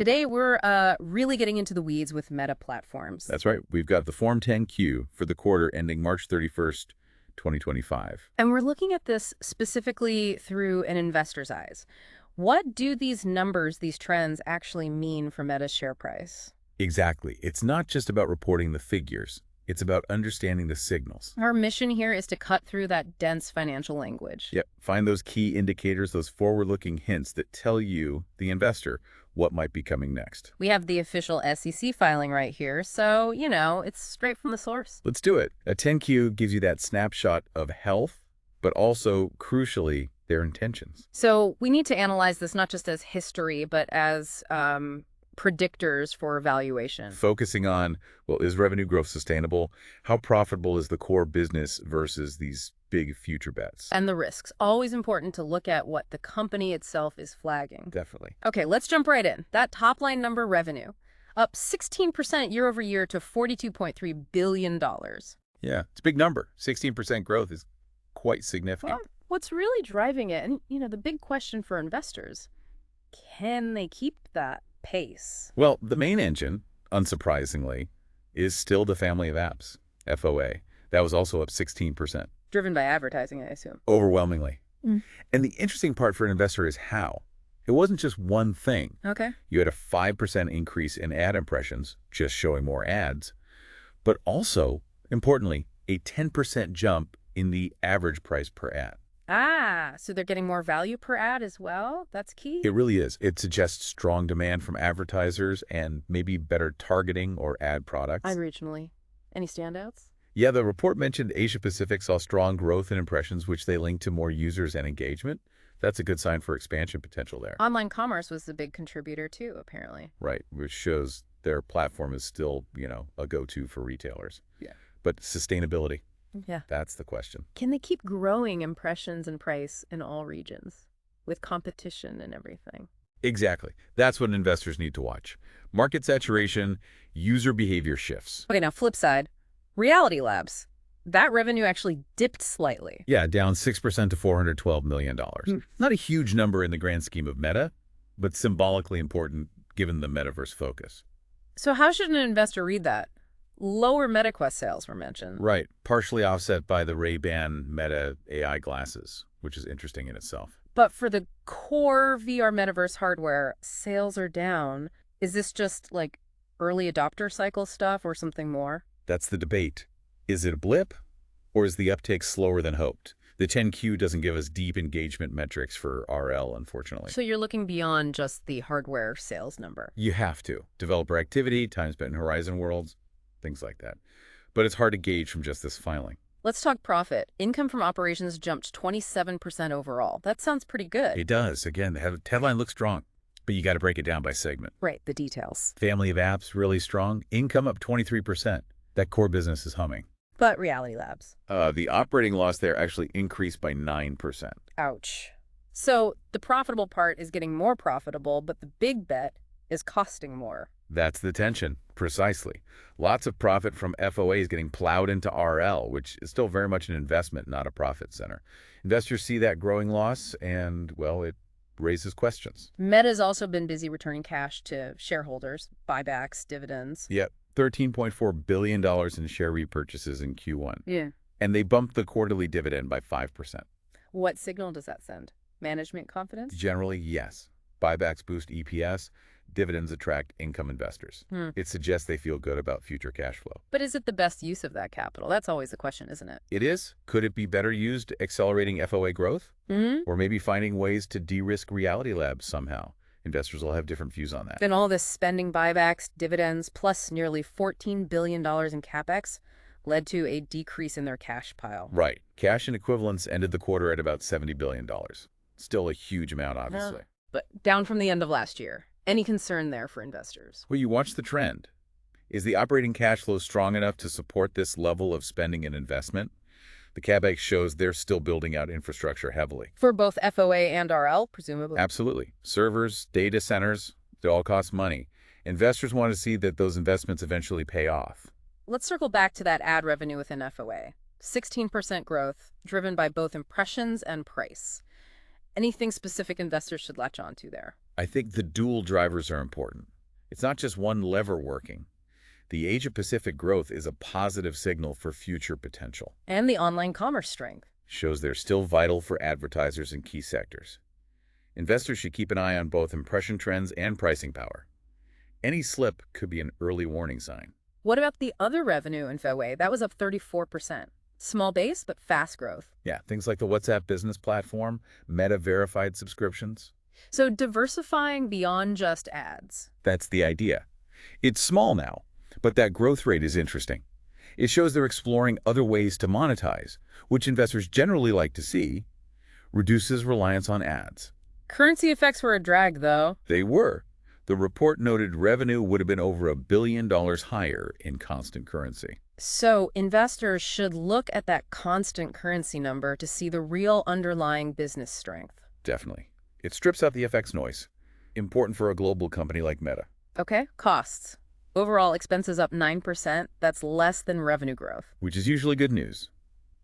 Today, we're really getting into the weeds with Meta platforms. That's right. We've got the Form 10Q for the quarter ending March 31st, 2025. And we're looking at this specifically through an investor's eyes. What do these numbers, these trends, actually mean for Meta's share price? Exactly. It's not just about reporting the figures. It's about understanding the signals. Our mission here is to cut through that dense financial language. Yep. Find those key indicators, those forward-looking hints that tell you, the investor, what might be coming next. We have the official SEC filing right here, so, it's straight from the source. Let's do it. A 10Q gives you that snapshot of health, but also, crucially, their intentions. So we need to analyze this not just as history, but as predictors for evaluation. Focusing on, well, is revenue growth sustainable? How profitable is the core business versus these big future bets? And the risks. Always important to look at what the company itself is flagging. Definitely. Okay, let's jump right in. That top line number, revenue, up 16% year over year to $42.3 billion. Yeah, it's a big number. 16% growth is quite significant. Well, what's really driving it, and the big question for investors, can they keep that pace? Well, the main engine, unsurprisingly, is still the family of apps, FOA. That was also up 16%. Driven by advertising, I assume. Overwhelmingly. Mm. And the interesting part for an investor is how. It wasn't just one thing. Okay. You had a 5% increase in ad impressions, just showing more ads, but also, importantly, a 10% jump in the average price per ad. Ah, so they're getting more value per ad as well? That's key? It really is. It suggests strong demand from advertisers and maybe better targeting or ad products. And regionally. Any standouts? Yeah, the report mentioned Asia-Pacific saw strong growth in impressions, which they linked to more users and engagement. That's a good sign for expansion potential there. Online commerce was a big contributor too, apparently. Right, which shows their platform is still, a go-to for retailers. Yeah. But sustainability, Yeah. that's the question. Can they keep growing impressions and price in all regions with competition and everything? Exactly. That's what investors need to watch. Market saturation, user behavior shifts. Okay, now flip side, Reality Labs. That revenue actually dipped slightly. Yeah, down 6% to $412 million. Not a huge number in the grand scheme of Meta, but symbolically important given the metaverse focus. So how should an investor read that? Lower MetaQuest sales were mentioned. Right, partially offset by the Ray-Ban Meta AI glasses, which is interesting in itself. But for the core VR metaverse hardware, sales are down. Is this just like early adopter cycle stuff or something more? That's the debate. Is it a blip, or is the uptake slower than hoped? The 10Q doesn't give us deep engagement metrics for RL, unfortunately. So you're looking beyond just the hardware sales number. You have to. Developer activity, time spent in Horizon Worlds, things like that. But it's hard to gauge from just this filing. Let's talk profit. Income from operations jumped 27% overall. That sounds pretty good. It does. Again, the headline looks strong, but you got to break it down by segment. Right, the details. Family of apps, really strong. Income up 23%. That core business is humming. But Reality Labs. The operating loss there actually increased by 9%. Ouch. So the profitable part is getting more profitable, but the big bet is costing more. That's the tension, precisely. Lots of profit from FOA is getting plowed into RL, which is still very much an investment, not a profit center. Investors see that growing loss, and, well, it raises questions. Meta's also been busy returning cash to shareholders, buybacks, dividends. Yep, $13.4 billion in share repurchases in Q1. Yeah. And they bumped the quarterly dividend by 5%. What signal does that send? Management confidence? Generally, yes. Buybacks boost EPS. Dividends attract income investors. It suggests they feel good about future cash flow. But is it the best use of that capital? That's always the question, isn't it? It is. Could it be better used accelerating FOA growth? Or maybe finding ways to de-risk Reality Labs somehow? Investors will have different views on that. Then all this spending, buybacks, dividends, plus nearly $14 billion in CapEx led to a decrease in their cash pile. Right. Cash and equivalents ended the quarter at about $70 billion. Still a huge amount, obviously. But down from the end of last year. Any concern there for investors? Well, you watch the trend. Is the operating cash flow strong enough to support this level of spending and investment? The CapEx shows they're still building out infrastructure heavily. For both FOA and RL, presumably? Absolutely. Servers, data centers, they all cost money. Investors want to see that those investments eventually pay off. Let's circle back to that ad revenue within FOA. 16% growth, driven by both impressions and price. Anything specific investors should latch onto there? I think the dual drivers are important. It's not just one lever working. The Asia-Pacific growth is a positive signal for future potential. And the online commerce strength. Shows they're still vital for advertisers in key sectors. Investors should keep an eye on both impression trends and pricing power. Any slip could be an early warning sign. What about the other revenue in FOA? That was up 34%. Small base, but fast growth. Yeah, things like the WhatsApp business platform, Meta-verified subscriptions. So diversifying beyond just ads. That's the idea. It's small now, but that growth rate is interesting. It shows they're exploring other ways to monetize, which investors generally like to see, reduces reliance on ads. Currency effects were a drag, though. They were. The report noted revenue would have been over $1 billion higher in constant currency. So investors should look at that constant currency number to see the real underlying business strength. Definitely. It strips out the FX noise. Important for a global company like Meta. Okay, costs. Overall expenses up 9%. That's less than revenue growth. Which is usually good news.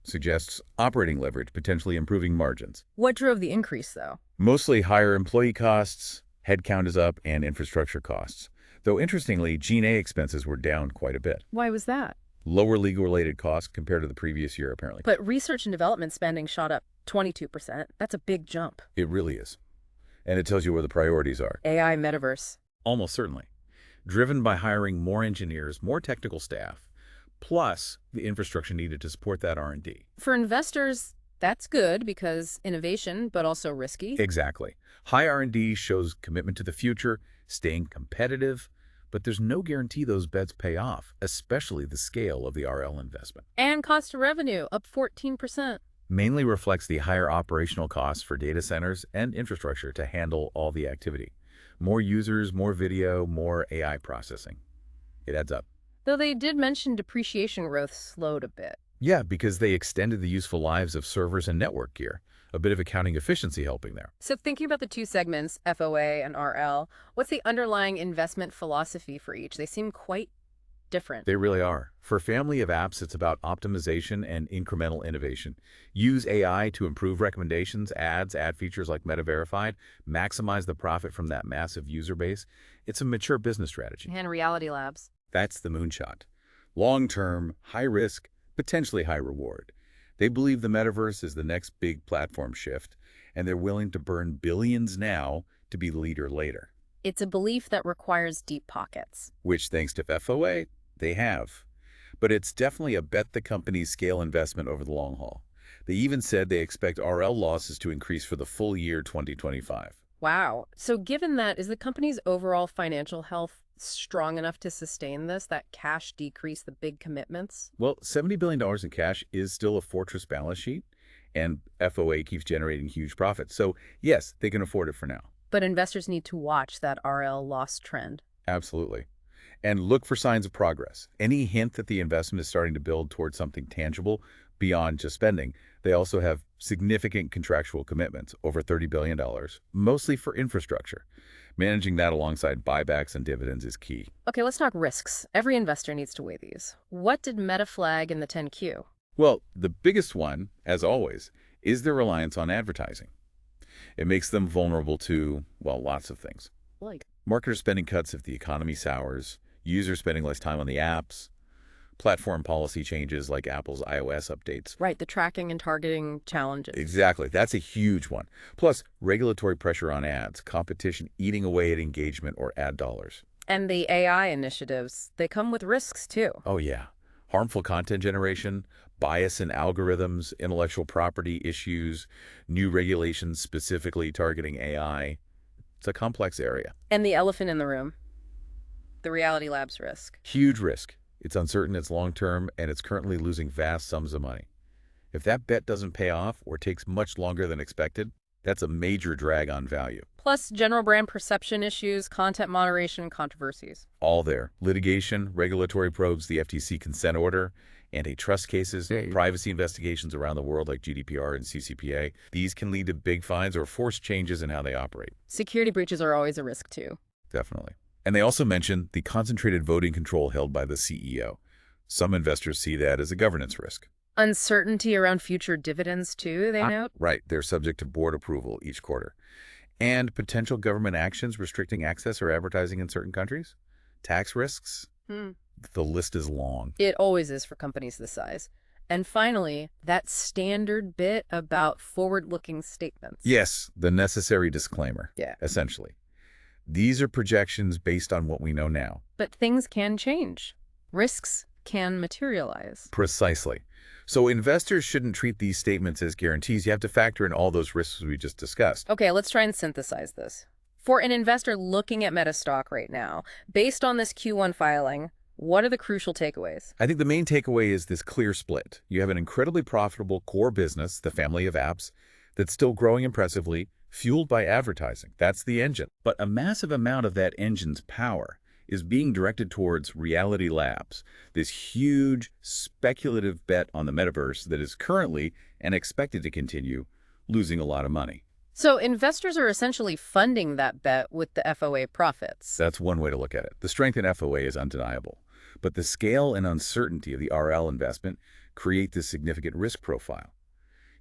Suggests operating leverage, potentially improving margins. What drove the increase, though? Mostly higher employee costs, headcount is up, and infrastructure costs. Though interestingly, G&A expenses were down quite a bit. Why was that? Lower legal-related costs compared to the previous year, apparently. But research and development spending shot up 22%. That's a big jump. It really is. And it tells you where the priorities are. AI, metaverse. Almost certainly. Driven by hiring more engineers, more technical staff, plus the infrastructure needed to support that R&D. For investors, that's good because innovation, but also risky. Exactly. High R&D shows commitment to the future, staying competitive, but there's no guarantee those bets pay off, especially the scale of the RL investment. And cost of revenue up 14%. Mainly reflects the higher operational costs for data centers and infrastructure to handle all the activity. More users, more video, more AI processing. It adds up. Though they did mention depreciation growth slowed a bit. Yeah, because they extended the useful lives of servers and network gear. A bit of accounting efficiency helping there. So thinking about the two segments, FOA and RL, what's the underlying investment philosophy for each? They seem quite different. They really are. For family of apps, it's about optimization and incremental innovation. Use AI to improve recommendations, ads, ad features like Meta Verified, maximize the profit from that massive user base. It's a mature business strategy. And Reality Labs. That's the moonshot. Long-term, high-risk, potentially high reward. They believe the metaverse is the next big platform shift, and they're willing to burn billions now to be the leader later. It's a belief that requires deep pockets. Which, thanks to FOA, they have. But it's definitely a bet the companies scale investment over the long haul. They even said they expect RL losses to increase for the full year 2025. Wow. So given that, is the company's overall financial health strong enough to sustain this, that cash decrease, the big commitments? Well, $70 billion in cash is still a fortress balance sheet, and FOA keeps generating huge profits. So yes, they can afford it for now. But investors need to watch that RL loss trend. Absolutely. And look for signs of progress. Any hint that the investment is starting to build towards something tangible beyond just spending. They also have significant contractual commitments, over $30 billion, mostly for infrastructure. Managing that alongside buybacks and dividends is key. Okay, let's talk risks. Every investor needs to weigh these. What did Meta flag in the 10Q? Well, the biggest one, as always, is their reliance on advertising. It makes them vulnerable to, well, lots of things. Like? Marketer spending cuts if the economy sours, users spending less time on the apps, platform policy changes like Apple's iOS updates. Right, the tracking and targeting challenges. Exactly. That's a huge one. Plus, regulatory pressure on ads, competition eating away at engagement or ad dollars. And the AI initiatives, they come with risks too. Oh, yeah. Harmful content generation, bias in algorithms, intellectual property issues, new regulations specifically targeting AI. It's a complex area. And the elephant in the room, the Reality Labs risk. Huge risk. It's uncertain, it's long-term, and it's currently losing vast sums of money. If that bet doesn't pay off or takes much longer than expected, that's a major drag on value. Plus general brand perception issues, content moderation, controversies. All there. Litigation, regulatory probes, the FTC consent order, antitrust cases, privacy investigations around the world like GDPR and CCPA. These can lead to big fines or forced changes in how they operate. Security breaches are always a risk too. Definitely. And they also mention the concentrated voting control held by the CEO. Some investors see that as a governance risk. Uncertainty around future dividends too, they note? Right. They're subject to board approval each quarter. And potential government actions restricting access or advertising in certain countries? Tax risks? Hmm. The list is long. It always is for companies this size. And finally, that standard bit about forward-looking statements. Yes, the necessary disclaimer, Yeah. essentially. These are projections based on what we know now. But things can change. Risks can materialize. Precisely. So investors shouldn't treat these statements as guarantees. You have to factor in all those risks we just discussed. Okay, let's try and synthesize this. For an investor looking at Meta stock right now, based on this Q1 filing, what are the crucial takeaways? I think the main takeaway is this clear split. You have an incredibly profitable core business, the family of apps, that's still growing impressively, fueled by advertising. That's the engine. But a massive amount of that engine's power is being directed towards Reality Labs, this huge speculative bet on the metaverse that is currently, and expected to continue, losing a lot of money. So investors are essentially funding that bet with the FOA profits. That's one way to look at it. The strength in FOA is undeniable, but the scale and uncertainty of the RL investment create this significant risk profile.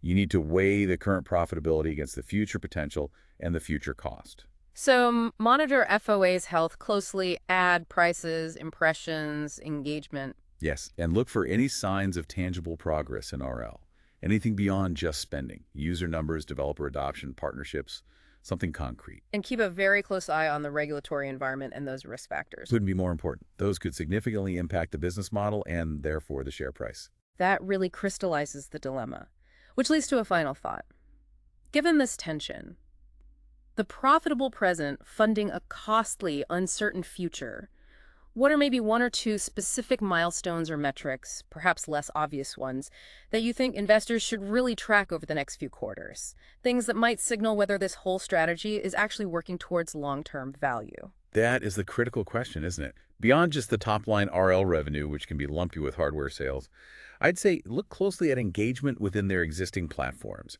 You need to weigh the current profitability against the future potential and the future cost. So monitor FOA's health closely, ad prices, impressions, engagement. Yes, and look for any signs of tangible progress in RL. Anything beyond just spending. User numbers, developer adoption, partnerships, something concrete. And keep a very close eye on the regulatory environment and those risk factors. Couldn't be more important. Those could significantly impact the business model and therefore the share price. That really crystallizes the dilemma, which leads to a final thought. Given this tension, the profitable present funding a costly, uncertain future, what are maybe one or two specific milestones or metrics, perhaps less obvious ones, that you think investors should really track over the next few quarters? Things that might signal whether this whole strategy is actually working towards long-term value. That is the critical question, isn't it? Beyond just the top-line RL revenue, which can be lumpy with hardware sales, I'd say look closely at engagement within their existing platforms.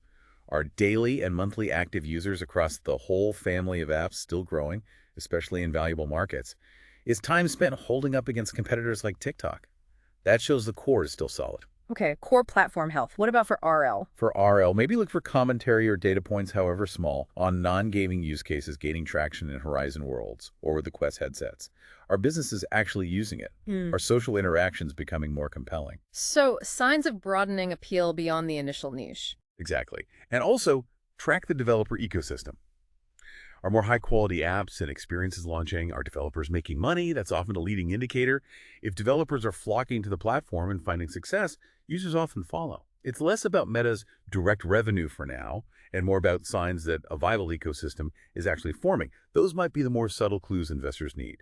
Are daily and monthly active users across the whole family of apps still growing, especially in valuable markets? Is time spent holding up against competitors like TikTok? That shows the core is still solid. Okay, core platform health. What about for RL? For RL, maybe look for commentary or data points, however small, on non-gaming use cases gaining traction in Horizon Worlds or with the Quest headsets. Are businesses actually using it? Are social interactions becoming more compelling? So, signs of broadening appeal beyond the initial niche. Exactly. And also, track the developer ecosystem. Are more high-quality apps and experiences launching? Are developers making money? That's often a leading indicator. If developers are flocking to the platform and finding success, users often follow. It's less about Meta's direct revenue for now and more about signs that a viable ecosystem is actually forming. Those might be the more subtle clues investors need.